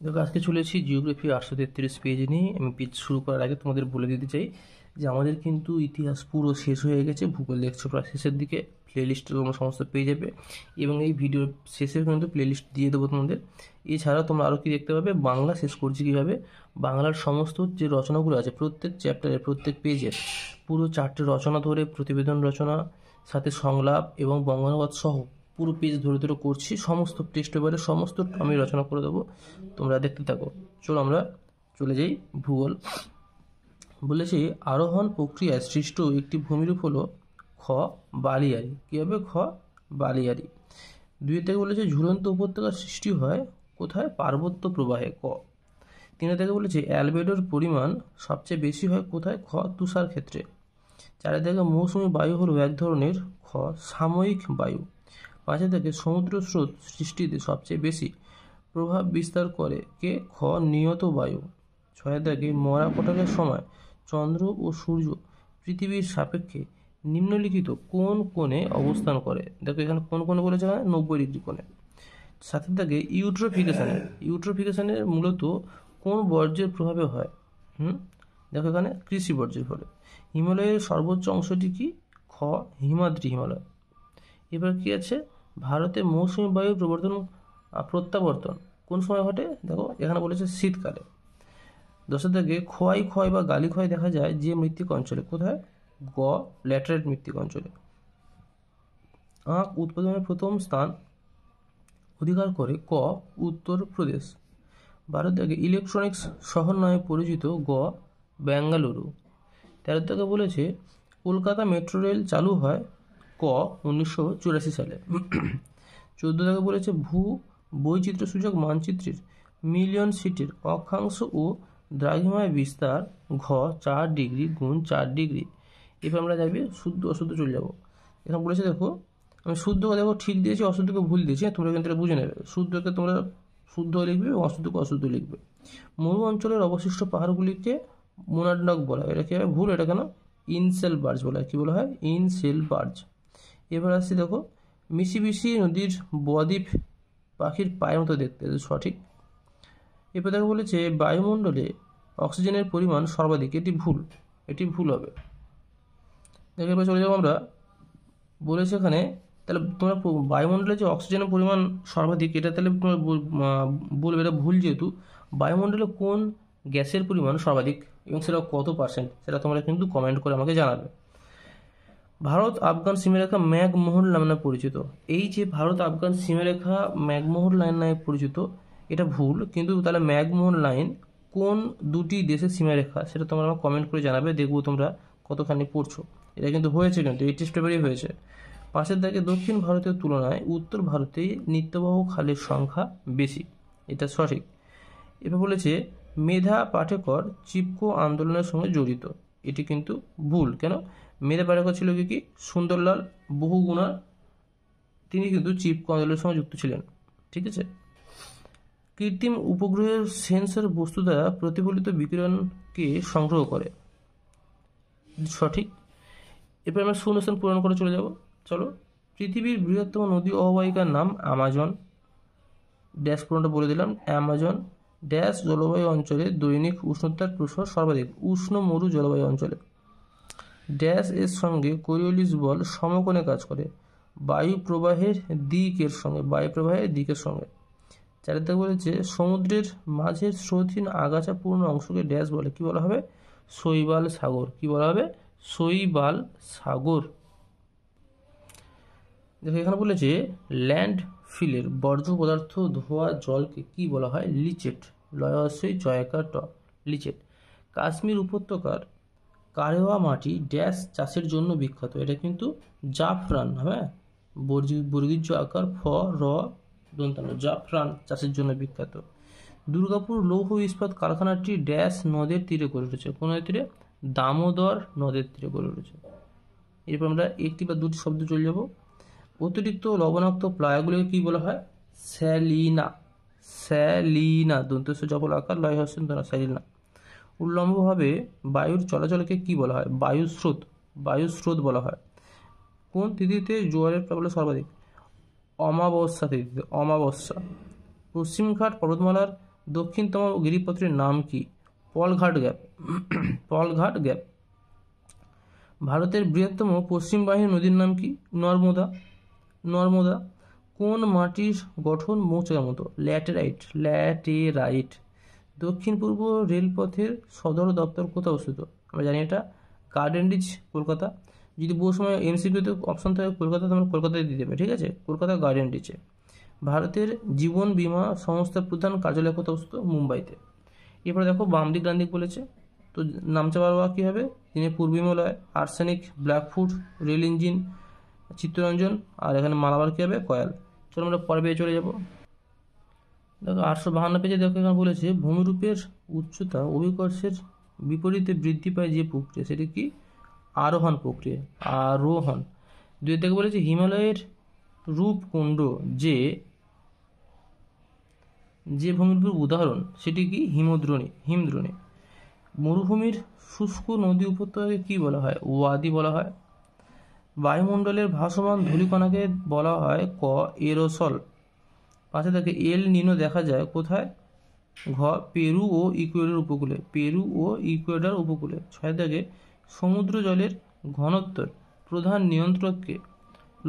দেখো আজকে চলেছি জিওগ্রাফি 833 পেজ নিয়ে। আমি পেজ শুরু করার আগে তোমাদের বলে দিতে চাই যে আমাদের কিন্তু ইতিহাস পুরো শেষ হয়ে গেছে, ভূগোল দেখছো প্রায় শেষের দিকে। প্লে লিস্টে তোমরা সমস্ত পেয়ে যাবে এবং এই ভিডিওর শেষে কিন্তু প্লে লিস্ট দিয়ে দেবো তোমাদের। এছাড়া তোমরা আরও কি দেখতে পাবে, বাংলা শেষ করছি কীভাবে, বাংলার সমস্ত যে রচনাগুলো আছে প্রত্যেক চ্যাপ্টারে প্রত্যেক পেজে পুরো 4টে রচনা ধরে, প্রতিবেদন রচনা সাথে সংলাপ এবং বঙ্গানুবাদ সহ পুরো পেজ ধরে ধরে করছি। সমস্ত টেস্ট পেপারে সমস্ত আমি রচনা করে দেবো, তোমরা দেখতে থাকো। চলো আমরা চলে যাই ভূগোল। বলেছি আরোহণ প্রক্রিয়ায় সৃষ্ট একটি ভূমিরূপ হলো খ বালিয়াড়ি। কী হবে? খ বালিয়াড়ি। দুই থেকে বলেছে ঝুলন্ত উপত্যকার সৃষ্টি হয় কোথায়? পার্বত্য প্রবাহে। ক। তিনে থেকে বলেছে অ্যালবেডোর পরিমাণ সবচেয়ে বেশি হয় কোথায়? খ তুষার ক্ষেত্রে। চারে থেকে মৌসুমী বায়ু হলো এক ধরনের খ সাময়িক বায়ু। পাঁচে থেকে সমুদ্র স্রোত সৃষ্টিতে সবচেয়ে বেশি প্রভাব বিস্তার করে কে? খ নিয়ত বায়ু। ছয় থেকে মরা কোটালের সময় চন্দ্র ও সূর্য পৃথিবীর সাপেক্ষে নিম্নলিখিত কোন কোণে অবস্থান করে? দেখো এখানে কোন কোণে বলেছে? 90 ডিগ্রি কোণে। সাথে থাকে ইউট্রোফিকেশনের মূলত কোন বর্জ্যের প্রভাবে হয়? দেখো এখানে কৃষি বর্জ্যের ফলে। হিমালয়ের সর্বোচ্চ অংশটি কি? খ হিমাদ্রি হিমালয়। এবার কি আছে? ভারতে মৌসুমী বায়ুর প্রত্যাবর্তন কোন সময় ঘটে? দেখো এখানে বলেছে শীতকালে। 10 থেকে ক্ষয় ক্ষয় বা গালি ক্ষয় দেখা যায় যে মৃত্তিকা অঞ্চলে। কোথায়? গ ল্যাটেরাইট মৃত্তিকা অঞ্চলে। আখ উৎপাদনের প্রথম স্থান অধিকার করে ক উত্তরপ্রদেশ। 12 থেকে ইলেকট্রনিক্স শহর নামে পরিচিত গ বেঙ্গালুরু। 13 থেকে বলেছে কলকাতা মেট্রো রেল চালু হয় ক 1984 সালে। 14 থেকে বলেছে ভূ বৈচিত্র্য সূচক মানচিত্রের মিলিয়ন সিটের অক্ষাংশ ও দ্রাঘিমায় বিস্তার ঘ 4 ডিগ্রি গুণ 4 ডিগ্রি। এবার আমরা যাবি শুদ্ধ অশুদ্ধ চলে যাব। এখানে বলেছে দেখো, আমি শুদ্ধকে দেখো ঠিক দিয়েছি, অশুদ্ধকে ভুল দিয়েছি, তোমরা কিন্তু এটা বুঝে নেবে। শুদ্ধকে তোমরা শুদ্ধ লিখবে এবং অশুদ্ধকে অশুদ্ধ লিখবে। মরু অঞ্চলের অবশিষ্ট পাহাড়গুলিকে মোনাডক বলা হয়। এটা কি হবে? ভুল। এটা কেন? ইনসেল বার্জ বলা হয়। কি বলা হয়? In-cell barge. এবার আসছি দেখো, মিশিবিশি নদীর বদ্বীপ পাখির পায়ের মতো দেখতে, সঠিক। এরপর দেখো বলেছে বায়ুমণ্ডলে অক্সিজেনের পরিমাণ সর্বাধিক। এটি ভুল, এটি ভুল হবে। দেখো এবার চলে যাবো আমরা। বলেছে এখানে তাহলে তোমরা বায়ুমণ্ডলে যে অক্সিজেনের পরিমাণ সর্বাধিক, এটা তাহলে তোমরা বলবে এটা ভুল, যেহেতু বায়ুমণ্ডলে কোন গ্যাসের পরিমাণ সর্বাধিক এবং সেটা কত পার্সেন্ট, সেটা তোমরা কিন্তু কমেন্ট করে আমাকে জানাবে। ভারত আফগান সীমারেখা ম্যাকমোহন নামে পরিচিত। এই যে ভারত আফগান সীমারেখা ম্যাকমোহন লাইন নামে পরিচিত, এটা ভুল। কিন্তু তাহলে ম্যাকমোহন লাইন কোন দুটি দেশের সীমারেখা, সেটা তোমরা আমাকে কমেন্ট করে জানাবে, দেখবো তোমরা কতখানি পড়ছো। এটা কিন্তু হয়েছে, কিন্তু এই টেস্ট পেপারই হয়েছে। পাশের দাগে দক্ষিণ ভারতের তুলনায় উত্তর ভারতে নিত্যবাহ খালের সংখ্যা বেশি। এটা সঠিক। এবার বলেছে মেধা পাটেকর চিপকো আন্দোলনের সঙ্গে জড়িত। এটি কিন্তু ভুল। কেন? মেধা পাটেকর ছিল কি সুন্দরলাল বহুগুণা, তিনি কিন্তু চিপকো আন্দোলনের সঙ্গে যুক্ত ছিলেন। ঠিক আছে। কৃত্রিম উপগ্রহের সেন্সর বস্তু দ্বারা প্রতিফলিত বিকিরণকে সংগ্রহ করে। সঠিক। এরপর আমরা শূন্যস্থান পূরণ করে চলে যাব। চলো। পৃথিবীর বৃহত্তম নদী অববাহিকার নাম অ্যামাজন। ড্যাশ পূরণটা বলে দিলাম। অ্যামাজন ড্যাশ জলবায়ু অঞ্চলে দৈনিক উষ্ণতার প্রসার সর্বাধিক। উষ্ণ মরু জলবায়ু অঞ্চলে। ড্যাশ এর সঙ্গে কোরিওলিস বল সমকোণে কাজ করে। বায়ু প্রবাহের দিকের সঙ্গে। চারিদিকে বলেছে সমুদ্রের মাঝের স্রোতহীন আগাছাপূর্ণ অংশকে ড্যাশ বলে। কি বলা হবে? শৈবাল সাগর। কি বলা হবে? শৈবাল সাগর। দেখো এখানে বলেছে ল্যান্ড ফিলের বর্জ্য পদার্থ ধোয়া জলকে কি বলা হয়? লিচেট। লয়সই জয়কার ট লিচেট। কাশ্মীর উপত্যকার কারেওয়া মাটি ড্যাশ চাষের জন্য বিখ্যাত। এটা কিন্তু জাফরান। হ্যাঁ, বর্গীয় আকার ফ র দন্তান্ন। জাফরান চাষের জন্য বিখ্যাত। দুর্গাপুর লৌহ ইস্পাত কারখানাটি ড্যাশ নদের তীরে গড়ে উঠেছে। কোন নদের তীরে? দামোদর নদের তীরে গড়ে উঠেছে। এরপর আমরা একটি বা দুটি শব্দ চলে যাব। অতিরিক্ত লবণাক্ত প্লায়াগুলিকে কি বলা হয়? স্যালিনা। দন্তস্ব জবল আকার লয় হস্যন স্যালিনা। উল্লম্বভাবে বায়ুর চলাচলকে কি বলা হয়? বায়ুস্রোত বলা হয়। কোন তিথিতে জোয়ারের প্রাবল্য সর্বাধিক? অমাবস্যা তিথিতে। অমাবস্যা। পশ্চিমঘাট পর্বতমালার দক্ষিণতম গিরিপথের নাম কি? পলঘাট গ্যাপ। পলঘাট গ্যাপ। ভারতের বৃহত্তম পশ্চিম বাহিনী নদীর নাম কি? নর্মদা। নর্মদা। কোন মাটির গঠন মৌচাকের মতো? ল্যাটেরাইট। ল্যাটেরাইট। দক্ষিণ পূর্ব রেলপথের সদর দপ্তর কোথায় অবস্থিত? আমরা জানি এটা গার্ডেনরিচ, কলকাতা। যদি বহু সময় এমসিকিউতে অপশন থাকে কলকাতা, তোমরা কলকাতায় দিয়ে দেবে, ঠিক আছে? কলকাতা গার্ডেনরিচে। ভারতের জীবন বীমা সংস্থার প্রধান কার্যালয় কোথায় অবস্থিত? মুম্বাইতে। এরপরে দেখো বাম দিক ডান দিক বলেছে, তো নামচা বারোয়া কী হবে? তিনি পূর্ব Himalaya, arsenic, blackfoot, rail engine, Chittaranjan, আর এখানে মালাবার কী হবে? কয়াল। চলো আমরা পরে পেয়ে চলে যাব। দেখো 852 পেজে দেখো এখানে বলেছে ভূমিরূপের উচ্চতা অভিকর্ষের বিপরীতে বৃদ্ধি পায় যে প্রক্রিয়া, সেটি কি? আরোহণ প্রক্রিয়া। আরোহণ। 2 থেকে বলেছে হিমালয়ের রূপকুণ্ড যে ভূমিরূপের উদাহরণ, সেটি কি? হিমদ্রোণী। মরুভূমির শুষ্ক নদী উপত্যকাকে কি বলা হয়? ওয়াদি বলা হয়। বায়ুমণ্ডলের ভাসমান ধূলিকণাকে বলা হয় ক? এরোসল। পাশে থেকে এল নিনো দেখা যায় কোথায়? ঘ? পেরু ও ইকুয়েডর উপকূলে। পেরু ও ইকুয়েডর উপকূলে। 6 থেকে সমুদ্র জলের ঘনত্বের প্রধান নিয়ন্ত্রককে?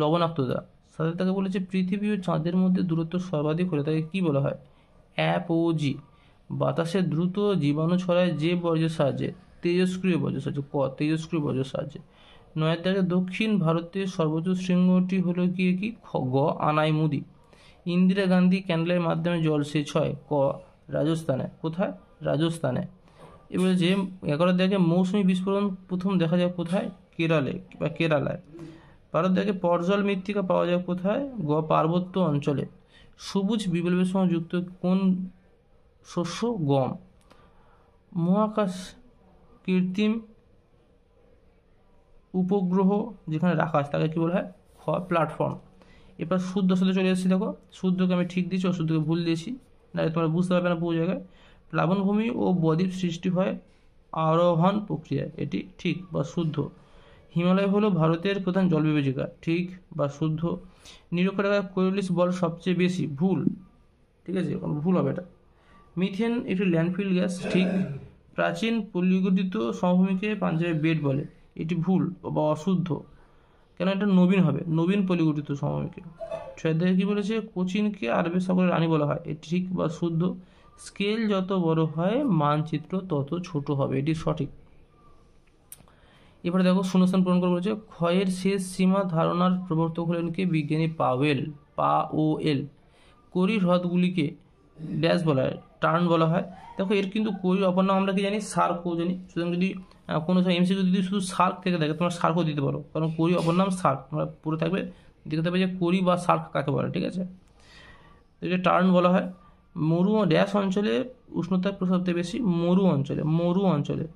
লবণাক্ততা। 7 থেকে বলেছে পৃথিবী ও চাঁদের মধ্যে দূরত্ব সর্বাধিক হলে তাকে কি বলা হয়? অ্যাপোজি। বাতাসে দ্রুত জীবাণু ছড়ায় যে বর্জ্যের সাহায্যে? তেজস্ক্রিয় বর্জ্যের সাহায্যে। ক? তেজস্ক্রিয় বর্জ্যের সাহায্যে। 9 থেকে দক্ষিণ ভারতের সর্বোচ্চ শৃঙ্গটি হলো কি? গ? আনাইমুদি। ইন্দিরা গান্ধী ক্যান্ডেলের মাধ্যমে জলসেচ হয়? ক? রাজস্থানে। কোথায়? রাজস্থানে। এবারে যে 11 থেকে মৌসুমী বিস্ফোরণ প্রথম দেখা যায় কোথায়? কেরালায়। 12 থেকে পর্জল মৃত্তিকা পাওয়া যায় কোথায়? গ? পার্বত্য অঞ্চলে। সবুজ বিপ্লবের সঙ্গে যুক্ত কোন শস্য? গম। মহাকাশ কৃত্রিম উপগ্রহ যেখানে রাখা আছে তাকে কি বলা হয়? খ? প্ল্যাটফর্ম। এবার শুদ্ধ সাথে চলে এসেছি। দেখো শুদ্ধকে আমি ঠিক দিয়েছি, অশুদ্ধকে ভুল দিয়েছি, না তোমরা বুঝতে পারবে না বহু জায়গায়। প্লাবনভূমি ও বদ্বীপ সৃষ্টি হয় আরোহণ প্রক্রিয়ায়, এটি ঠিক বা শুদ্ধ। হিমালয় হলো ভারতের প্রধান জল বিভাজিকা, ঠিক বা শুদ্ধ। নিরক্ষরেখায় কোরিওলিস বল সবচেয়ে বেশি, ভুল, ঠিক আছে, ভুল হবে এটা। মিথেন একটি ল্যান্ডফিল গ্যাস, ঠিক। প্রাচীন পল্লীগঠিত সমভূমিকে পাঞ্জাবে বেড বলে, এটি ভুল বা অশুদ্ধ, কেন এটা নবীন হবে, নবীন পল্লীগঠিত সমভূমিকে। শ্রদ্ধায় কি বলেছে? কোচিনকে আরবের সাগরের রানী বলা হয়, এটি ঠিক বা শুদ্ধ। স্কেল যত বড় হয় মানচিত্র তত ছোট হবে, এটি সঠিক। এবারে দেখো শূন্যস্থান পূরণ করে বলেছে ক্ষয়ের শেষ সীমা ধারণার প্রবর্তক হলেন কে? বিজ্ঞানী পাওয়েল। কোরি হ্রদগুলিকে ড্যাশ বলা হয়? টার্ন বলা হয়। দেখো এর কিন্তু কোরির অপর নাম আমরা কি জানি? সার্কও জানি। সুতরাং যদি কোনো সময় এমসিকিউ যদি শুধু সার্ক থেকে থাকে তোমরা সার্কও দিতে পারো, কারণ কোরি অপর নাম সার্ক, তোমরা পুরো থাকবে দেখতে পাবে যে কোরি বা সার্ক কাকে বলে, ঠিক আছে? এটাকে টার্ন বলা হয়। মরু ড্যাশ অঞ্চলে উষ্ণতার সবচেয়ে বেশি? মরু অঞ্চলে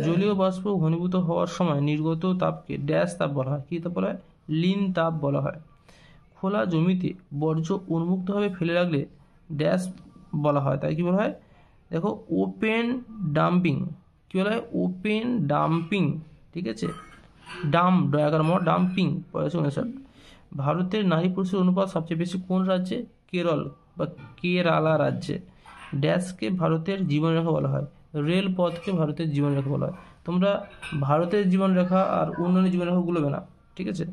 জলীয় বাষ্প ঘনীভূত হওয়ার সময় নির্গত তাপকে ড্যাশ তাপ বলা হয়? কী তাপ বলা হয়? লিন তাপ বলা হয়। খোলা জমিতে বর্জ্য উন্মুক্তভাবে ফেলে রাখলে ড্যাশ বলা হয়, তাই কি বলা হয়? দেখো ওপেন ডাম্পিং। কী বলা হয়? ওপেন ডাম্পিং, ঠিক আছে? ডাম্পিং। 1959। ভারতের নারী পুরুষের অনুপাত সবচেয়ে বেশি কোন রাজ্যে? কেরালা রাজ্যে। ড্যাশকে ভারতের জীবনরেখা বলা হয়? রেলপথকে ভারতের জীবনরেখা বলা হয়। তোমরা ভারতের জীবনরেখা আর উন্নয়নের জীবনরেখা গুলোবে না, ঠিক আছে?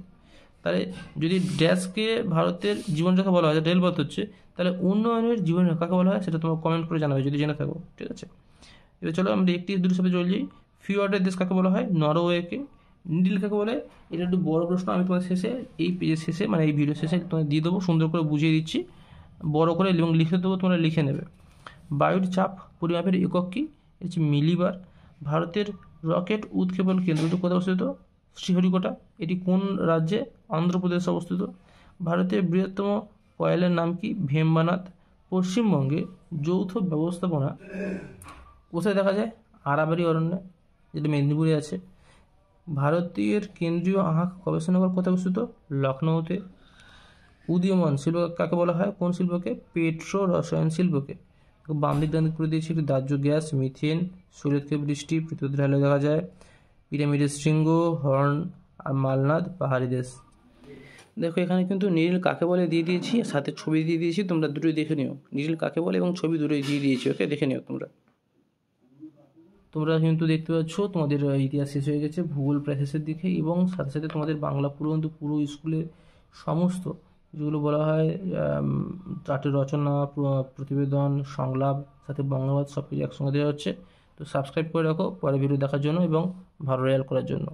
তাহলে যদি ড্যাশকে ভারতের জীবনরেখা বলা হয়, রেলপথ হচ্ছে, তাহলে উন্নয়নের জীবনরেখা কাকে বলা হয় সেটা তোমরা কমেন্ট করে জানাবে যদি জেনে থাকো, ঠিক আছে? এবার চলো আমরা একটি দুটোর সাথে চলে যাই। ফিওয়ার্ডের দেশ কাকে বলা হয়? নরওয়েকে। নিডিল কাকে বলে? এটা একটু বড় প্রশ্ন, আমি তোমার শেষে এই পেজের শেষে মানে এই ভিডিও শেষে তোমার দিয়ে দেবো, সুন্দর করে বুঝিয়ে দিচ্ছি বড় করে এবং লিখে দেবো, তোমরা লিখে নেবে। বায়ুর চাপ পরিমাপের একক কি? এটা হচ্ছে মিলিবার। ভারতের রকেট উৎক্ষেপণ কেন্দ্রটি কোথায় অবস্থিত? শ্রীহরিকোটা। এটি কোন রাজ্যে? অন্ধ্রপ্রদেশে অবস্থিত। ভারতের বৃহত্তম কয়লার নাম কি? ভেম্বানাথ। পশ্চিমবঙ্গে যৌথ ব্যবস্থাপনা কোথায় দেখা যায়? আরাবারি অরণ্যে, যেটা মেদিনীপুরে আছে। ভারতের কেন্দ্রীয় আঁখ গবেষণাগার কোথায় অবস্থিত? লখনৌতে। উদীয়মান শিল্প কাকে বলা হয়? কোন শিল্পকে? পেট্রো রসায়ন শিল্পকে। বাম দিক ডান দিক করে দিয়েছি। একটি দাহ্য গ্যাস মিথেন, শৈলক্ষেপ বৃষ্টি, পৃথিবীর ঢালে দেখা যায়। পিরামিডের শৃঙ্গ, হর্ন আর মালনাদ পাহাড়ি দেশ। দেখো এখানে কিন্তু নিরিল কাকে বলে দিয়ে দিয়েছি, সাথে ছবি দিয়ে দিয়েছি, তোমরা দুটোই দেখে নিও। নিরিল কাকে বলে এবং ছবি দুটোই দিয়ে দিয়েছি, ওকে দেখে নিও তোমরা কিন্তু দেখতে পাচ্ছ তোমাদের ইতিহাস শেষ হয়ে গেছে, ভূগোল প্রায় শেষের দিকে, এবং সাথে সাথে তোমাদের বাংলা পুরো স্কুলের সমস্ত যেগুলো বলা হয় চার্টের রচনা, প্রতিবেদন, সংলাপ, সাথে বঙ্গবাদ সব কিছু একসঙ্গে দেওয়া হচ্ছে। তো সাবস্ক্রাইব করে রাখো পরের ভিডিও দেখার জন্য এবং ভালো রেজাল্ট করার জন্য।